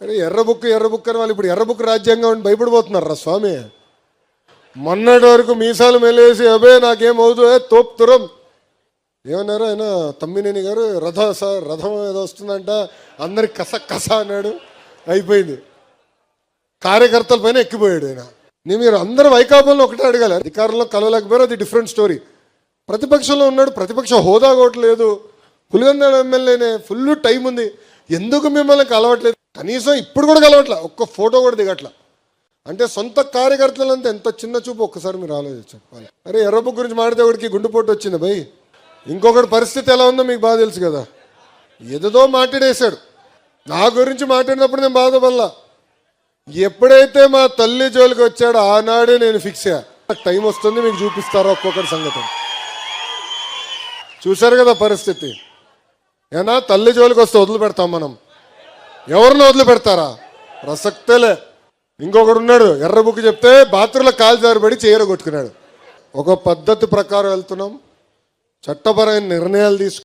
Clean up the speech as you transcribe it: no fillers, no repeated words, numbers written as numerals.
అరే ఎర్ర బుక్ అని వాళ్ళు ఇప్పుడు ఎర్ర బుక్ రాజ్యాంగం అని భయపడిపోతున్నారా స్వామి. మొన్నటి వరకు మీసాలు మెలేసి అబే నాకేమవుతుందో తోపుతురం ఏమన్నారు ఆయన తమ్మినేని గారు. రథం ఏదో వస్తుందంట, అందరికి కస అన్నాడు, అయిపోయింది. కార్యకర్తల పైన ఎక్కిపోయాడు ఆయన. మీరు అందరూ వైకాపాలను ఒకటే అడగాలి, అధికారంలో కలవలేకపోయారు, అది డిఫరెంట్ స్టోరీ. ప్రతిపక్షంలో ఉన్నాడు, ప్రతిపక్ష హోదా కూడా లేదు, పులివెందుల ఎమ్మెల్యేనే, ఫుల్ టైం ఉంది, ఎందుకు మిమ్మల్ని కలవట్లేదు? కనీసం ఇప్పుడు కూడా కలవట్ల, ఒక్క ఫోటో కూడా దిగట్ల. అంటే సొంత కార్యకర్తలంతా ఎంత చిన్న చూపు ఒక్కసారి మీరు ఆలోచించాలి. అరే ఎర్రబు గురించి మాడితే ఒకటికి గుండెపోటు వచ్చింది భయ్. ఇంకొకటి పరిస్థితి ఎలా ఉందో మీకు బాగా తెలుసు కదా. ఏదో మాట్లాడేశాడు, నా గురించి మాట్లాడినప్పుడు నేను బాధపడలా. ఎప్పుడైతే మా తల్లి జోలికి వచ్చాడో ఆనాడే నేను ఫిక్స్ అయ్యా, టైం వస్తుంది మీకు చూపిస్తారా ఒక్కొక్కటి సంగతి. చూశారు కదా పరిస్థితి. ఏనా తల్లి జోలికి వస్తే వదిలిపెడతాం మనం? ఎవరిని వదిలిపెడతారా? ప్రసక్తేలే. ఇంకొకడు ఉన్నాడు, ఎర్ర బుక్ చెప్తే బాత్రూంలో కాలు జారిపడి చీర కొట్టుకున్నాడు. ఒక పద్ధతి ప్రకారం వెళ్తున్నాం, చట్టపరమైన నిర్ణయాలు తీసుకు